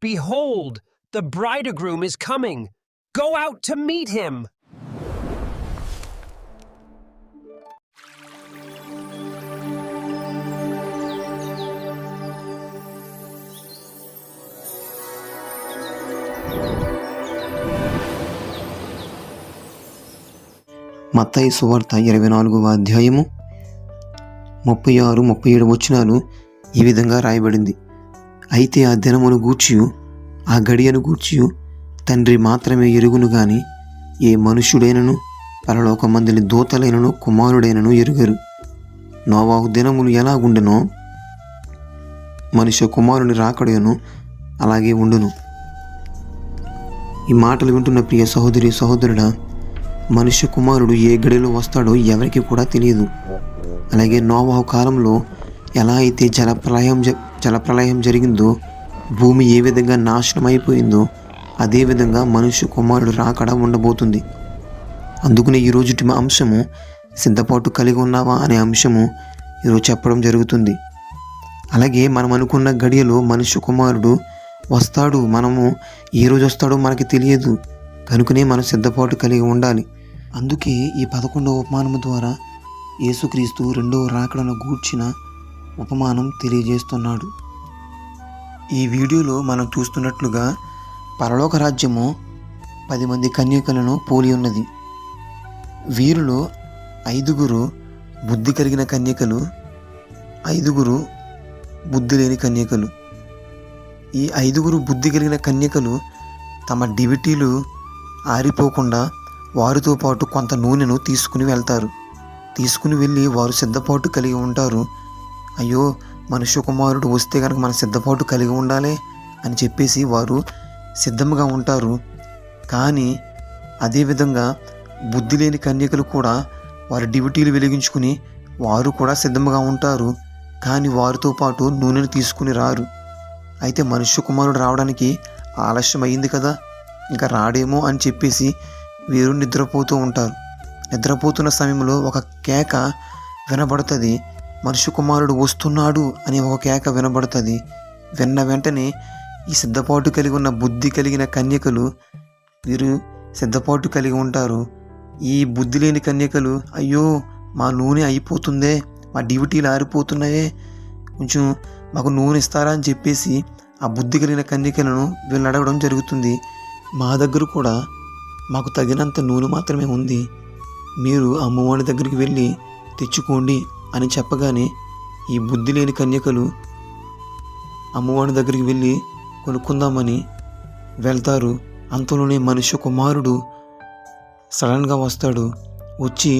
Behold, the bridegroom is coming. Go out to meet him. మత్తయి సువార్త 24వ అధ్యాయము 36, 37 వచనాలు ఈ విధంగా రాయబడింది. అయితే ఆ దినమును గూర్చియు ఆ గడియను గూర్చియు తండ్రి మాత్రమే ఎరుగును గాని ఏ మనుష్యుడైనను పరలోకమందలి దూతలైనను కుమారుడైనను ఎరుగరు. నోవాహు దినములు ఎలాగుండెనో మనుష్య కుమారుని రాకడను అలాగే ఉండును. ఈ మాటలు వింటున్న ప్రియ సహోదరి సహోదరుడా, మనుష్య కుమారుడు ఏ గడిలో వస్తాడో ఎవరికి కూడా తెలియదు. అలాగే నోవాహు కాలంలో ఎలా అయితే జలప్రలయం జరిగిందో, భూమి ఏ విధంగా నాశనం అయిపోయిందో, అదేవిధంగా మనుష్య కుమారుడు రాకడ ఉండబోతుంది. అందుకనే ఈరోజుటి అంశము సిద్ధపాటు కలిగి ఉన్నావా అనే అంశము ఈరోజు చెప్పడం జరుగుతుంది. అలాగే మనం అనుకున్న గడియలో మనుష్య కుమారుడు వస్తాడు. మనము ఏ రోజు వస్తాడో మనకి తెలియదు. కనుకనే మనం సిద్ధపాటు కలిగి ఉండాలి. అందుకే ఈ 11వ ఉపమానము ద్వారా యేసుక్రీస్తు 2వ రాకడను గూర్చిన ఉపమానం తెలియజేస్తున్నాడు. ఈ వీడియోలో మనం చూస్తున్నట్లుగా పరలోక రాజ్యము 10 మంది కన్యకలను పోలి ఉన్నది. వీరిలో 5 బుద్ధి కలిగిన కన్యకలు, 5 బుద్ధి లేని కన్యకలు. ఈ 5 బుద్ధి కలిగిన కన్యకలు తమ డివిటీలు ఆరిపోకుండా వారితో పాటు కొంత నూనెను తీసుకుని వెళ్తారు. తీసుకుని వెళ్ళి వారు సిద్ధపాటు కలిగి ఉంటారు. అయ్యో, మనుష్య కుమారుడు వస్తే కనుక మన సిద్ధపాటు కలిగి ఉండాలి అని చెప్పేసి వారు సిద్ధంగా ఉంటారు. కానీ అదేవిధంగా బుద్ధి లేని కన్యకలు కూడా వారి డ్యూటీలు వెలిగించుకుని వారు కూడా సిద్ధంగా ఉంటారు. కానీ వారితో పాటు నూనెను తీసుకుని రారు. అయితే మనుష్య కుమారుడు రావడానికి ఆలస్యం అయింది కదా, ఇంకా రాడేమో అని చెప్పేసి వీరు నిద్రపోతూ ఉంటారు. నిద్రపోతున్న సమయంలో ఒక కేక వినబడుతుంది. మనుష్య కుమారుడు వస్తున్నాడు అని ఒక కేక వినబడుతుంది. విన్న వెంటనే ఈ సిద్ధపాటు కలిగి ఉన్న బుద్ధి కలిగిన కన్యకలు వీరు సిద్ధపాటు కలిగి ఉంటారు. ఈ బుద్ధి లేని కన్యకలు, అయ్యో మా నూనె అయిపోతుందే, మా డ్యూటీలు ఆరిపోతున్నాయే, కొంచెం మాకు నూనె ఇస్తారా అని చెప్పేసి ఆ బుద్ధి కలిగిన కన్యకలను వీళ్ళు అడగడం జరుగుతుంది. మా దగ్గర కూడా మాకు తగినంత నూనె మాత్రమే ఉంది, మీరు అమ్మవారి దగ్గరికి వెళ్ళి తెచ్చుకోండి అని చెప్పగానే ఈ బుద్ధి లేని కన్యకలు అమ్మవారి దగ్గరికి వెళ్ళి కొనుక్కుందామని వెళ్తారు. అంతలోనే మనుష్య కుమారుడు సడన్గా వస్తాడు. వచ్చి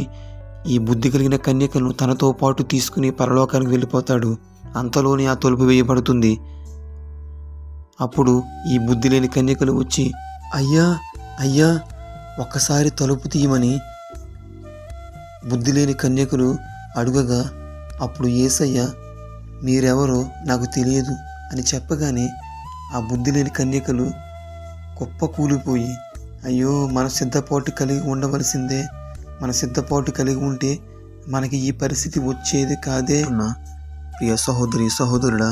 ఈ బుద్ధి కలిగిన కన్యకలను తనతో పాటు తీసుకుని పరలోకానికి వెళ్ళిపోతాడు. అంతలోనే ఆ తలుపు వేయబడుతుంది. అప్పుడు ఈ బుద్ధి లేని కన్యకలు వచ్చి, అయ్యా అయ్యా ఒక్కసారి తలుపు తీయమని బుద్ధి లేని కన్యకలు అడుగగా, అప్పుడు యేసయ్య మీరెవరో నాకు తెలియదు అని చెప్పగానే ఆ బుద్ధి లేని కన్యకలు కుప్ప కూలిపోయి, అయ్యో మన సిద్ధపాటు కలిగి ఉండవలసిందే, మన సిద్ధపాటు కలిగి ఉంటే మనకి ఈ పరిస్థితి వచ్చేది కాదే. ప్రియ సహోదరి సహోదరుడా,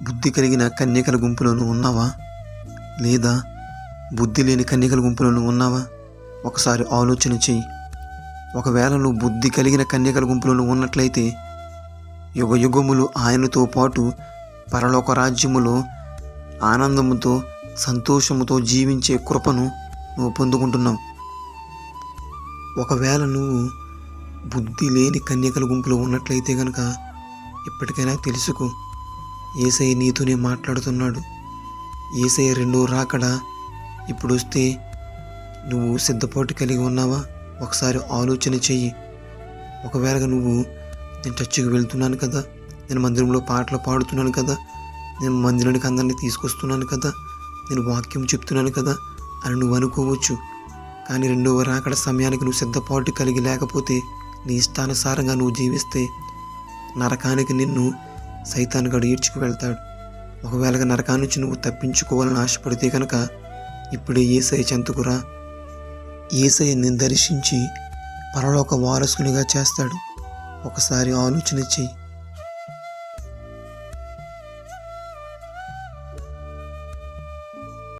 బుద్ధి కలిగిన కన్యకల గుంపులోనూ ఉన్నావా? లేదా బుద్ధి లేని కన్యకల గుంపులోనూ ఉన్నావా? ఒకసారి ఆలోచన చెయ్యి. ఒకవేళ నువ్వు బుద్ధి కలిగిన కన్యకల గుంపులోనూ ఉన్నట్లయితే యుగ యుగములు ఆయనతో పాటు పరలోక రాజ్యములో ఆనందముతో సంతోషముతో జీవించే కృపను నువ్వు పొందుకుంటున్నావు. ఒకవేళ నువ్వు బుద్ధి లేని కన్యకల గుంపులో ఉన్నట్లయితే కనుక ఇప్పటికైనా తెలుసుకో, యేసయ్య నీతోనే మాట్లాడుతున్నాడు. యేసయ్య 2వ రాకడ ఇప్పుడు వస్తే నువ్వు సిద్ధపాటు కలిగి ఉన్నావా? ఒకసారి ఆలోచన చెయ్యి. ఒకవేళ నువ్వు నేను చర్చికి వెళ్తున్నాను కదా, నేను మందిరంలో పాటలు పాడుతున్నాను కదా, నేను మందిరానికి అందరినీ తీసుకొస్తున్నాను కదా, నేను వాక్యం చెప్తున్నాను కదా అని నువ్వు అనుకోవచ్చు. కానీ 2వ రాకడ సమయానికి నువ్వు సిద్ధపాటు కలిగి లేకపోతే, నీ ఇష్టానుసారంగా నువ్వు జీవిస్తే నరకానికి నిన్ను సైతానుగాడు ఈడ్చుకు వెళ్తాడు. ఒకవేళ నరకాన్ని నుంచి నువ్వు తప్పించుకోవాలని ఆశపడితే కనుక ఇప్పుడే యేసయ్య చెంతకురా. యేసయ్య నిన్ను దర్శించి పరలోక వారసునిగా చేస్తాడు. ఒకసారి ఆలోచన చెయ్యి.